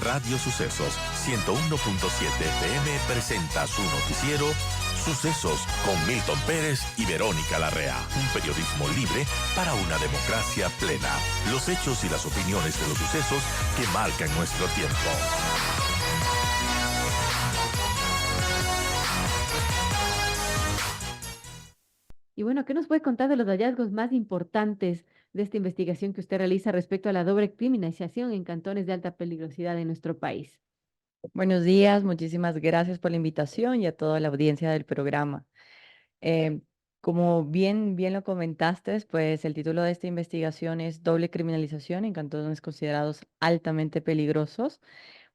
Radio Sucesos 101.7 FM presenta su noticiero Sucesos con Milton Pérez y Verónica Larrea. Un periodismo libre para una democracia plena. Los hechos y las opiniones de los sucesos que marcan nuestro tiempo. Y bueno, ¿qué nos puede contar de los hallazgos más importantes de esta investigación que usted realiza respecto a la doble criminalización en cantones de alta peligrosidad en nuestro país? Buenos días, muchísimas gracias por la invitación y a toda la audiencia del programa. Eh, Como bien lo comentaste, pues el título de esta investigación es Doble criminalización en cantones considerados altamente peligrosos,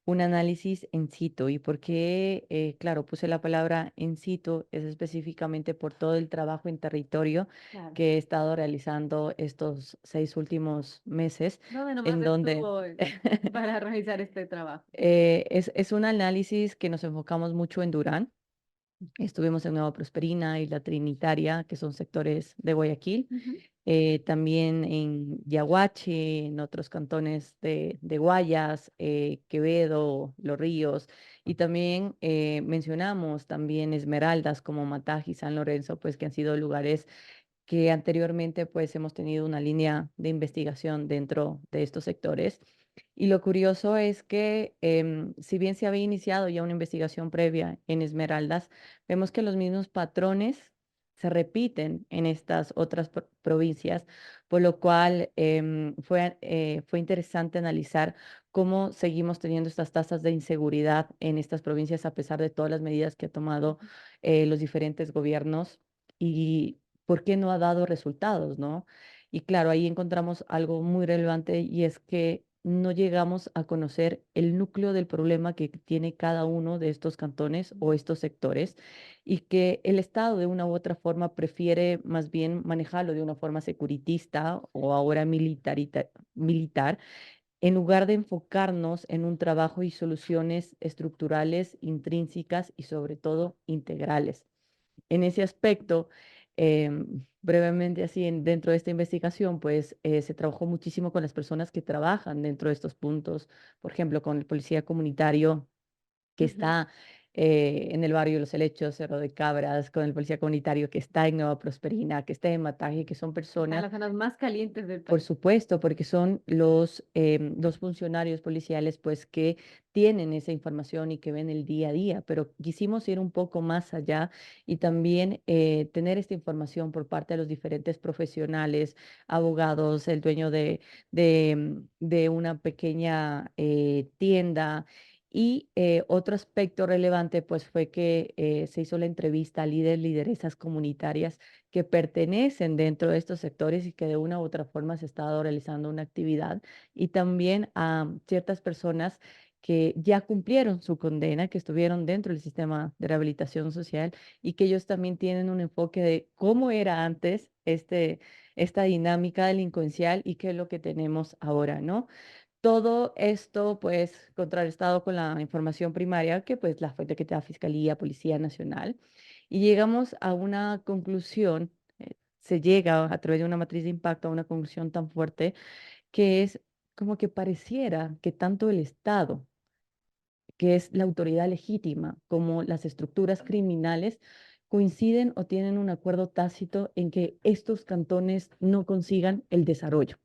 un análisis in situ. ¿Y por qué? Claro, puse la palabra in situ, es específicamente por todo el trabajo en territorio Claro. que he estado realizando estos 6 últimos meses, ¿Dónde nomás en donde estuvo para realizar este trabajo? es un análisis que nos enfocamos mucho en Durán. Estuvimos en Nueva Prosperina y La Trinitaria, que son sectores de Guayaquil, Ujú. también en Yaguachi, en otros cantones de Guayas, Quevedo, Los Ríos, y también mencionamos también Esmeraldas como Mataji, San Lorenzo, pues que han sido lugares que anteriormente pues hemos tenido una línea de investigación dentro de estos sectores. Y lo curioso es que si bien se había iniciado ya una investigación previa en Esmeraldas, vemos que los mismos patrones se repiten en estas otras provincias, por lo cual fue interesante analizar cómo seguimos teniendo estas tasas de inseguridad en estas provincias a pesar de todas las medidas que ha tomado los diferentes gobiernos. Y por qué no ha dado resultados, ¿no? Y claro, ahí encontramos algo muy relevante y es que no llegamos a conocer el núcleo del problema que tiene cada uno de estos cantones o estos sectores y que el Estado de una u otra forma prefiere más bien manejarlo de una forma securitista o ahora militar, en lugar de enfocarnos en un trabajo y soluciones estructurales, intrínsecas y sobre todo integrales. En ese aspecto, brevemente así, dentro de esta investigación, pues se trabajó muchísimo con las personas que trabajan dentro de estos puntos, por ejemplo, con el policía comunitario que Ujú. está en el barrio Los Helechos, Cerro de Cabras, con el policía comunitario que está en Nueva Prosperina, que está en Mataje, que son Están en personas. las zonas más calientes del Por país. supuesto, porque son los funcionarios policiales pues que tienen esa información y que ven el día a día, pero quisimos ir un poco más allá y también tener esta información por parte de los diferentes profesionales, abogados, el dueño de una pequeña tienda. Y otro aspecto relevante pues fue que se hizo la entrevista a lideresas comunitarias que pertenecen dentro de estos sectores y que de una u otra forma se ha estado realizando una actividad, y también a ciertas personas que ya cumplieron su condena, que estuvieron dentro del sistema de rehabilitación social y que ellos también tienen un enfoque de cómo era antes esta dinámica delincuencial y qué es lo que tenemos ahora, ¿no? Todo esto, pues, contrarrestado con la información primaria, que pues la fuente que te da Fiscalía, Policía Nacional, y llegamos a una conclusión, se llega a través de una matriz de impacto a una conclusión tan fuerte, que es como que pareciera que tanto el Estado, que es la autoridad legítima, como las estructuras criminales, coinciden o tienen un acuerdo tácito en que estos cantones no consigan el desarrollo.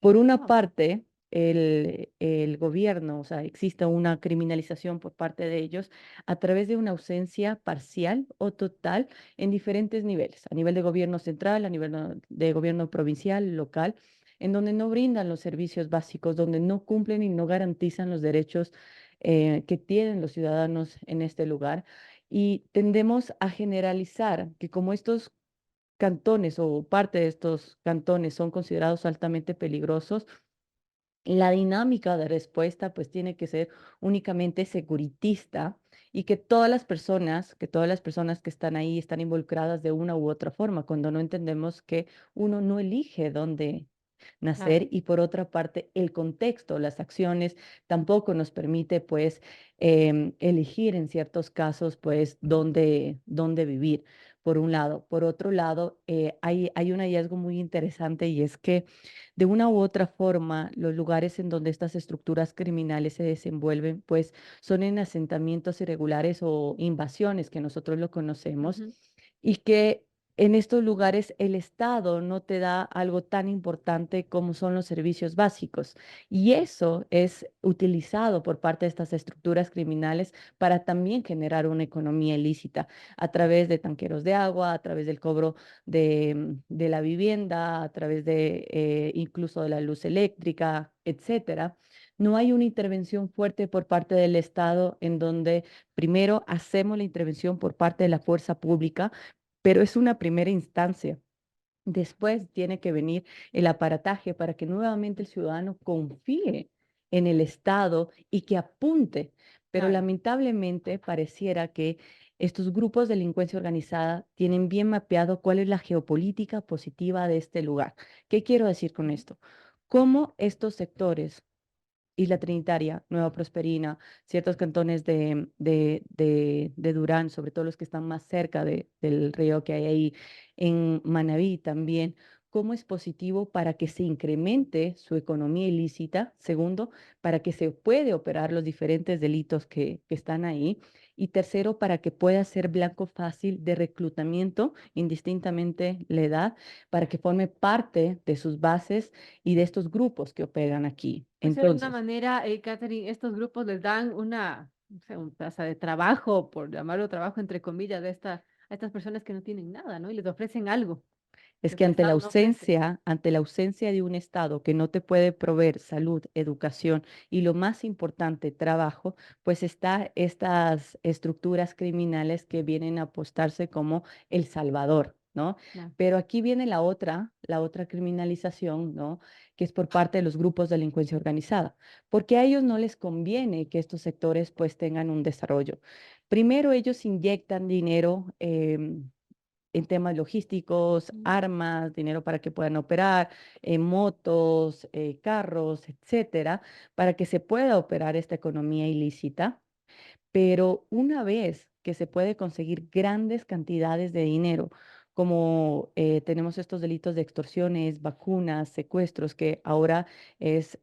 Por una Wow. parte, el gobierno, o sea, existe una criminalización por parte de ellos a través de una ausencia parcial o total en diferentes niveles, a nivel de gobierno central, a nivel de gobierno provincial, local, en donde no brindan los servicios básicos, donde no cumplen y no garantizan los derechos que tienen los ciudadanos en este lugar. Y tendemos a generalizar que como estos cantones o parte de estos cantones son considerados altamente peligrosos, la dinámica de respuesta pues tiene que ser únicamente securitista y que todas las personas que están ahí están involucradas de una u otra forma, cuando no entendemos que uno no elige dónde Claro. nacer y por otra parte el contexto, las acciones tampoco nos permite pues elegir en ciertos casos pues dónde vivir. por un lado. Por otro lado, hay un hallazgo muy interesante y es que de una u otra forma, los lugares en donde estas estructuras criminales se desenvuelven, pues son en asentamientos irregulares o invasiones, que nosotros lo conocemos, Ujú. y que en estos lugares el Estado no te da algo tan importante como son los servicios básicos. Y eso es utilizado por parte de estas estructuras criminales para también generar una economía ilícita a través de tanqueros de agua, a través del cobro de la vivienda, a través de incluso de la luz eléctrica, etcétera. No hay una intervención fuerte por parte del Estado en donde primero hacemos la intervención por parte de la fuerza pública, pero es una primera instancia. Después tiene que venir el aparataje para que nuevamente el ciudadano confíe en el Estado y que apunte. Pero Claro. lamentablemente pareciera que estos grupos de delincuencia organizada tienen bien mapeado cuál es la geopolítica positiva de este lugar. ¿Qué quiero decir con Ujú. esto? Cómo estos sectores, Isla Trinitaria, Nueva Prosperina, ciertos cantones de Durán, sobre todo los que están más cerca del río que hay ahí, en Manabí también, cómo es positivo para que se incremente su economía ilícita, segundo, para que se puede operar los diferentes delitos que están ahí, y tercero, para que pueda ser blanco fácil de reclutamiento, indistintamente la edad, para que forme parte de sus bases y de estos grupos que operan aquí. Pues de alguna Entonces, manera, Catherine, estos grupos les dan una, no sé, un plaza de trabajo, por llamarlo trabajo entre comillas, a estas personas que no tienen nada, ¿no? Y les ofrecen algo es que que el Estado no ofrece. ante la ausencia de un Estado que no te puede proveer salud, educación y lo más importante, trabajo, pues está estas estructuras criminales que vienen a apostarse como El Salvador, ¿no? Claro. Pero aquí viene la otra criminalización, ¿no? Que es por parte de los grupos de delincuencia organizada, porque a ellos no les conviene que estos sectores pues tengan un desarrollo. Primero, ellos inyectan dinero. En temas logísticos, Ujú. armas, dinero para que puedan operar, motos, carros, etcétera, para que se pueda operar esta economía ilícita. Pero una vez que se puede conseguir grandes cantidades de dinero, como tenemos estos delitos de extorsiones, vacunas, secuestros, que ahora es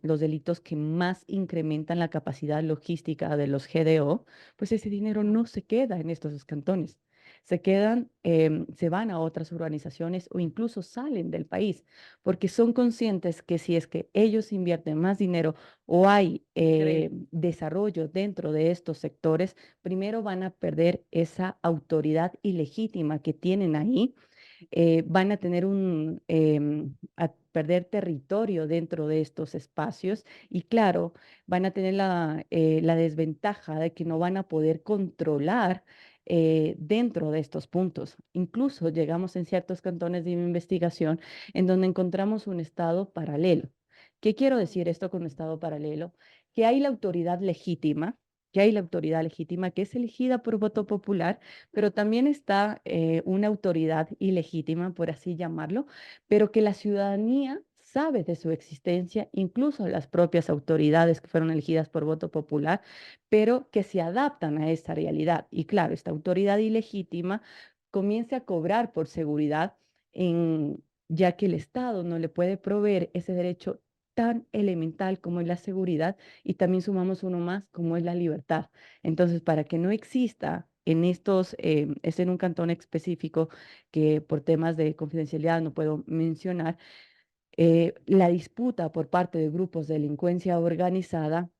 los delitos que más incrementan la capacidad logística de los GDO, pues ese dinero no se queda en estos cantones. Se quedan, se van a otras organizaciones o incluso salen del país, porque son conscientes que si es que ellos invierten más dinero o hay Increíble. desarrollo dentro de estos sectores, primero van a perder esa autoridad ilegítima que tienen ahí, van a tener a perder territorio dentro de estos espacios y claro, van a tener la desventaja de que no van a poder controlar dentro de estos puntos. Incluso llegamos en ciertos cantones de investigación en donde encontramos un estado paralelo. ¿Qué quiero decir esto con estado paralelo? Que hay la autoridad legítima, que hay la autoridad legítima que es elegida por voto popular, pero también está una autoridad ilegítima, por así llamarlo, pero que la ciudadanía sabe de su existencia, incluso las propias autoridades que fueron elegidas por voto popular, pero que se adaptan a esta realidad. Y claro, esta autoridad ilegítima comienza a cobrar por seguridad ya que el Estado no le puede proveer ese derecho tan elemental como es la seguridad y también sumamos uno más como es la libertad. Entonces, para que no exista en estos, es en un cantón específico que por temas de confidencialidad no puedo mencionar, la disputa por parte de grupos de delincuencia organizada,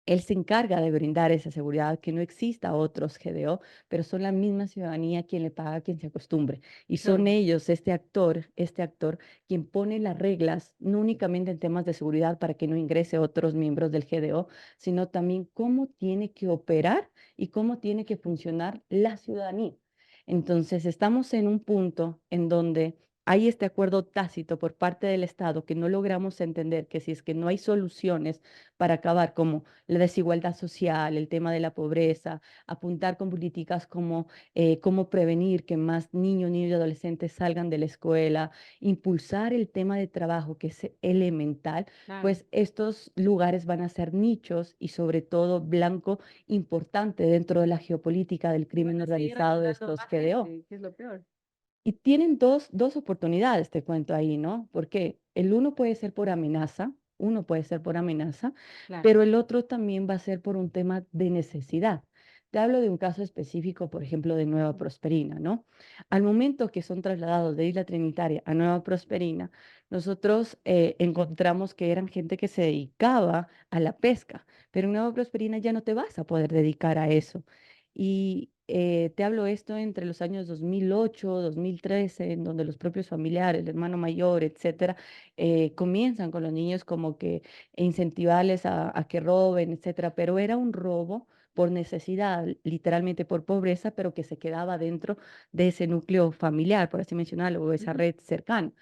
él se encarga de brindar esa seguridad, que no exista otros GDO, pero son la misma ciudadanía quien le paga a quien se acostumbre. Y son Claro. ellos, este actor, quien pone las reglas, no únicamente en temas de seguridad para que no ingrese otros miembros del GDO, sino también cómo tiene que operar y cómo tiene que funcionar la ciudadanía. Entonces, estamos en un punto en donde hay este acuerdo tácito por parte del Estado que no logramos entender que si es que no hay soluciones para acabar como la desigualdad social, el tema de la pobreza, apuntar con políticas como cómo prevenir que más niños y adolescentes salgan de la escuela, impulsar el tema de trabajo que es elemental, Claro. pues estos lugares van a ser nichos y sobre todo blanco importante dentro de la geopolítica del Y crimen van a seguir organizado de reclutando estos más GDO. gente, que es lo peor. Y tienen dos oportunidades, te cuento ahí, ¿no? Porque el uno puede ser por amenaza, uno puede ser por amenaza, Claro. pero el otro también va a ser por un tema de necesidad. Te hablo de un caso específico, por ejemplo, de Nueva Prosperina, ¿no? Al momento que son trasladados de Isla Trinitaria a Nueva Prosperina, nosotros encontramos que eran gente que se dedicaba a la pesca, pero en Nueva Prosperina ya no te vas a poder dedicar a eso. Y te hablo esto entre los años 2008, 2013, en donde los propios familiares, el hermano mayor, etcétera, comienzan con los niños como que incentivarles a que roben, etcétera, pero era un robo por necesidad, literalmente por pobreza, pero que se quedaba dentro de ese núcleo familiar, por así mencionarlo, o esa Ujú. red cercana.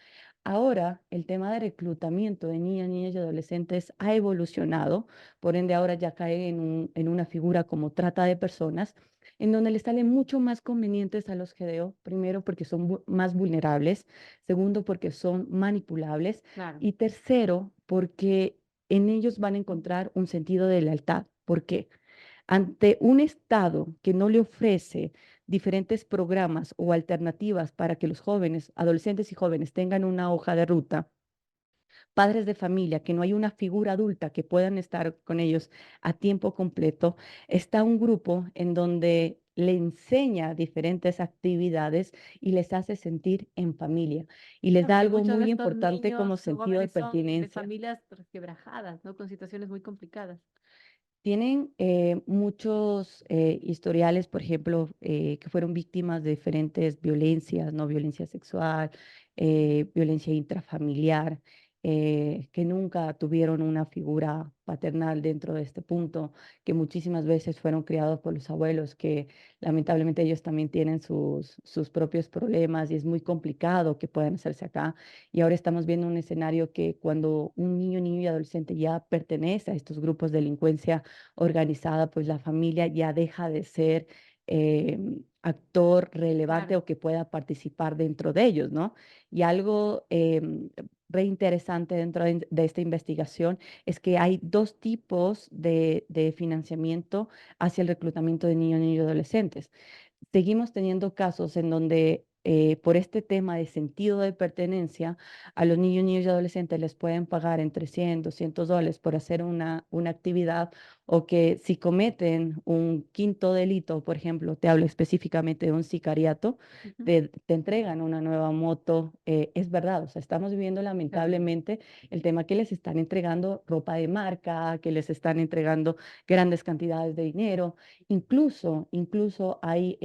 Ahora, el tema de reclutamiento de niñas, niñas y adolescentes ha evolucionado, por ende ahora ya cae en una figura como trata de personas, en donde les salen mucho más convenientes a los GDO, primero porque son más vulnerables, segundo porque son manipulables Claro. y tercero porque en ellos van a encontrar un sentido de lealtad. ¿Por qué? Ante un Estado que no le ofrece diferentes programas o alternativas para que los jóvenes, adolescentes y jóvenes tengan una hoja de ruta, padres de familia, que no hay una figura adulta que puedan estar con ellos a tiempo completo, está un grupo en donde le enseña diferentes actividades y les hace sentir en familia y les Claro, da porque algo muchos de muy estos importante como niños o sentido de jóvenes son de pertinencia. familias resquebrajadas, ¿no? Con situaciones muy complicadas. Tienen muchos historiales, por ejemplo, que fueron víctimas de diferentes violencias, no violencia sexual, violencia intrafamiliar, que nunca tuvieron una figura paternal dentro de este punto, que muchísimas veces fueron criados por los abuelos, que lamentablemente ellos también tienen sus propios problemas y es muy complicado que puedan hacerse acá. Y ahora estamos viendo un escenario que cuando un niño y adolescente ya pertenece a estos grupos de delincuencia organizada, pues la familia ya deja de ser actor relevante Claro. o que pueda participar dentro de ellos, ¿no? Y algo re interesante dentro de esta investigación es que hay dos tipos de financiamiento hacia el reclutamiento de niños y adolescentes. Seguimos teniendo casos en donde por este tema de sentido de pertenencia, a los niños y adolescentes les pueden pagar entre 100, $200 por hacer una actividad o que si cometen un quinto delito, por ejemplo, te hablo específicamente de un sicariato, Ujú. te entregan una nueva moto. Es verdad, o sea, estamos viviendo Claro. lamentablemente el tema que les están entregando ropa de marca, que les están entregando grandes cantidades de dinero. Incluso hay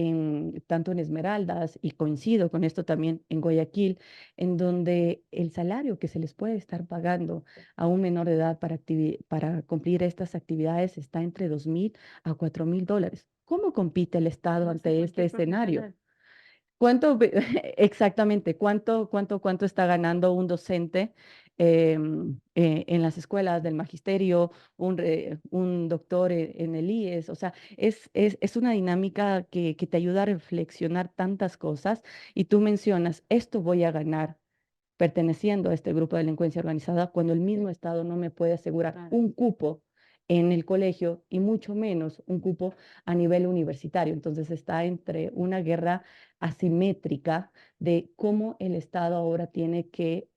tanto en Esmeraldas, y coincido con esto también en Guayaquil, en donde el salario que se les puede estar pagando a un menor de edad para cumplir estas actividades está entre 2.000 a 4.000 dólares. ¿Cómo compite el Estado Como hace ante este cualquier escenario? profesional. Exactamente, cuánto está ganando un docente en las escuelas del magisterio, un doctor en el IES? O sea, es una dinámica que te ayuda a reflexionar tantas cosas y tú mencionas, esto voy a ganar perteneciendo a este grupo de delincuencia organizada cuando el mismo Estado no me puede asegurar Claro. un cupo en el colegio y mucho menos un cupo a nivel universitario. Entonces está entre una guerra asimétrica de cómo el Estado ahora tiene que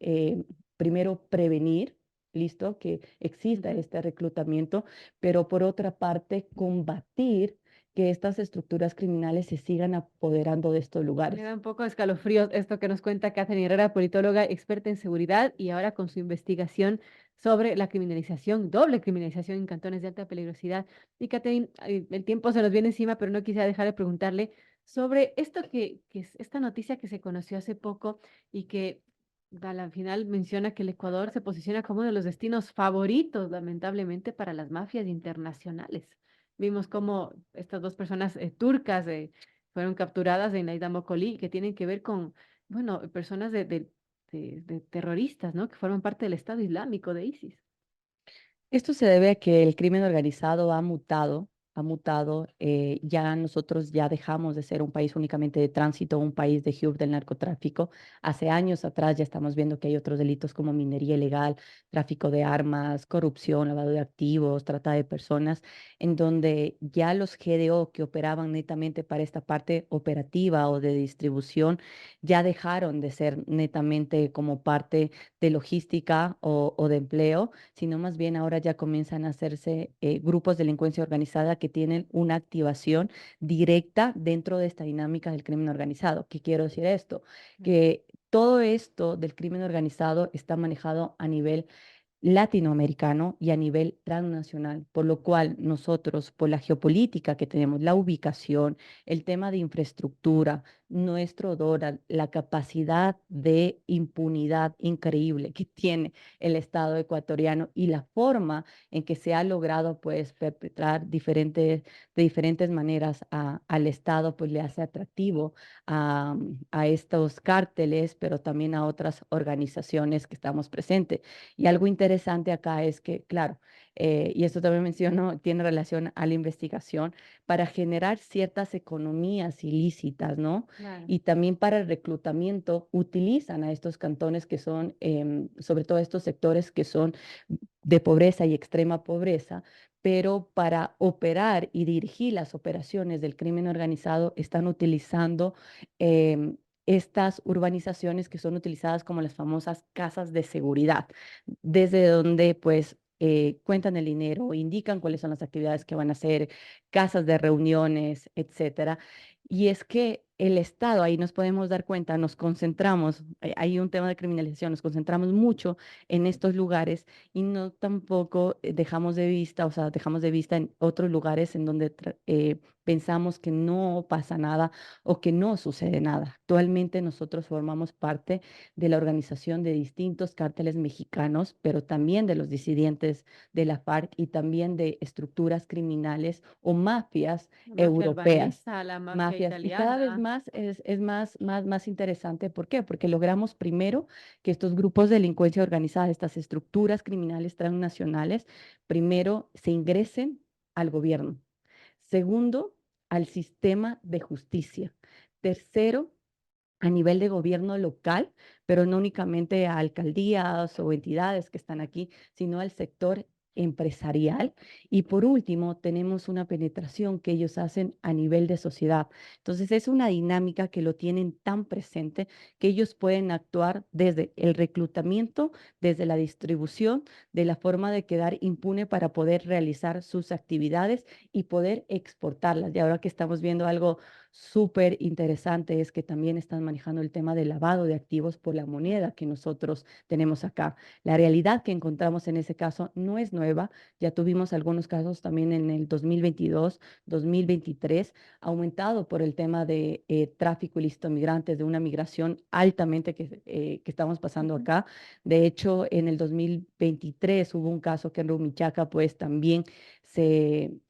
primero prevenir, listo, que exista Ujú. este reclutamiento, pero por otra parte combatir que estas estructuras criminales se sigan apoderando de estos Me lugares. da un poco de escalofríos esto que nos cuenta Catherine Herrera, politóloga, experta en seguridad y ahora con su investigación sobre la criminalización, doble criminalización en cantones de alta peligrosidad. Y Catherine, el tiempo se nos viene encima, pero no quisiera dejar de preguntarle sobre esto que es esta noticia que se conoció hace poco y que a la final menciona que el Ecuador se posiciona como uno de los destinos favoritos, lamentablemente, para las mafias internacionales. Vimos cómo estas dos personas turcas fueron capturadas en la isla Mocolí, que tienen que ver bueno, personas de terroristas, ¿no? Que forman parte del Estado Islámico de ISIS. Esto se debe a que el crimen organizado ha mutado. Ya nosotros ya dejamos de ser un país únicamente de tránsito, un país de hub del narcotráfico. Hace años atrás ya estamos viendo que hay otros delitos como minería ilegal, tráfico de armas, corrupción, lavado de activos, trata de personas, en donde ya los GDO que operaban netamente para esta parte operativa o de distribución ya dejaron de ser netamente como parte de logística o de empleo, sino más bien ahora ya comienzan a hacerse grupos de delincuencia organizada que tienen una activación directa dentro de esta dinámica del crimen organizado. ¿Qué quiero decir esto? Que todo esto del crimen organizado está manejado a nivel latinoamericano y a nivel transnacional, por lo cual nosotros, por la geopolítica que tenemos, la ubicación, el tema de infraestructura, nuestro dólar, la capacidad de impunidad increíble que tiene el Estado ecuatoriano y la forma en que se ha logrado pues perpetrar de diferentes maneras al Estado, pues le hace atractivo a estos cárteles, pero también a otras organizaciones que estamos presentes. Y algo interesante acá es que, claro, y esto también menciono, tiene relación a la investigación, para generar ciertas economías ilícitas, ¿no? Claro. Y también para el reclutamiento utilizan a estos cantones que son, sobre todo estos sectores que son de pobreza y extrema pobreza, pero para operar y dirigir las operaciones del crimen organizado están utilizando estas urbanizaciones que son utilizadas como las famosas casas de seguridad, desde donde pues cuentan el dinero, indican cuáles son las actividades que van a hacer, casas de reuniones, etcétera. Y es que el Estado, ahí nos podemos dar cuenta, nos concentramos, hay un tema de criminalización, nos concentramos mucho en estos lugares y no tampoco dejamos de vista, o sea, dejamos de vista en otros lugares en donde pensamos que no pasa nada o que no sucede nada. Actualmente nosotros formamos parte de la organización de distintos cárteles mexicanos, pero también de los disidentes de la FARC y también de estructuras criminales o mafias La mafia europeas. albanesa, la mafia Mafias. Y cada vez italiana. más es más interesante. ¿Por qué? Porque logramos primero que estos grupos de delincuencia organizada, estas estructuras criminales transnacionales, primero se ingresen al gobierno. Segundo, al sistema de justicia. Tercero, a nivel de gobierno local, pero no únicamente a alcaldías o entidades que están aquí, sino al sector empresarial. Y por último, tenemos una penetración que ellos hacen a nivel de sociedad. Entonces, es una dinámica que lo tienen tan presente que ellos pueden actuar desde el reclutamiento, desde la distribución, de la forma de quedar impune para poder realizar sus actividades y poder exportarlas. Y ahora que estamos viendo algo súper interesante es que también están manejando el tema del lavado de activos por la moneda que nosotros tenemos acá. La realidad que encontramos en ese caso no es nueva, ya tuvimos algunos casos también en el 2022, 2023, aumentado por el tema de tráfico ilícito de migrantes, de una migración altamente que estamos pasando Ujú. acá. De hecho, en el 2023 hubo un caso que en Rumichaca pues también se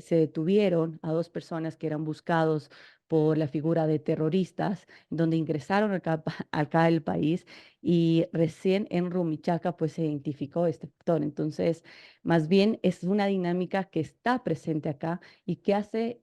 detuvieron a dos personas que eran buscados por la figura de terroristas, donde ingresaron acá al país y recién en Rumichaca pues se identificó este actor. Entonces, más bien es una dinámica que está presente acá y que hace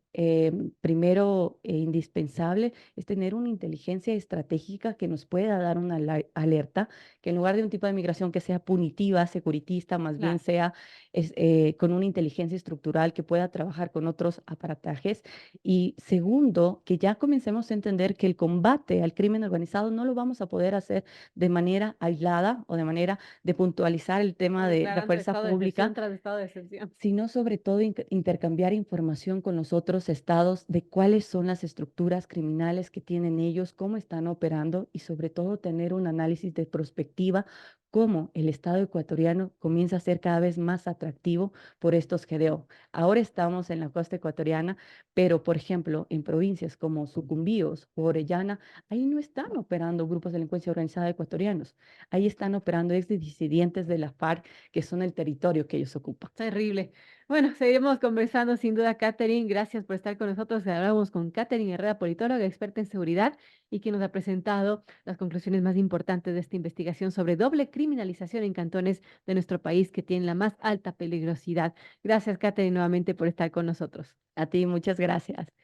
primero indispensable es tener una inteligencia estratégica que nos pueda dar una alerta, que en lugar de un tipo de migración que sea punitiva, securitista, más bien Claro. sea con una inteligencia estructural que pueda trabajar con otros aparatajes. Y segundo, que ya comencemos a entender que el combate al crimen organizado no lo vamos a poder hacer de manera aislada o de manera de puntualizar el O tema de la declarando fuerza estado de pública, excepción tras estado de excepción. sino sobre todo intercambiar información con los otros estados de cuáles son las estructuras criminales que tienen ellos, cómo están operando y sobre todo tener un análisis de prospectiva, cómo el Estado ecuatoriano comienza a ser cada vez más atractivo por estos GDO. Ahora estamos en la costa ecuatoriana, pero por ejemplo, en provincias como Sucumbíos o Orellana, ahí no están operando grupos de delincuencia organizada ecuatoriana ecuatorianos. Ahí están operando exdisidentes de la FARC, que son el territorio que ellos ocupan. Terrible. Bueno, seguiremos conversando sin duda, Catherine. Gracias por estar con nosotros. Hablamos con Catherine Herrera, politóloga, experta en seguridad y quien nos ha presentado las conclusiones más importantes de esta investigación sobre doble criminalización en cantones de nuestro país que tienen la más alta peligrosidad. Gracias, Catherine, nuevamente por estar con nosotros. A ti, muchas gracias.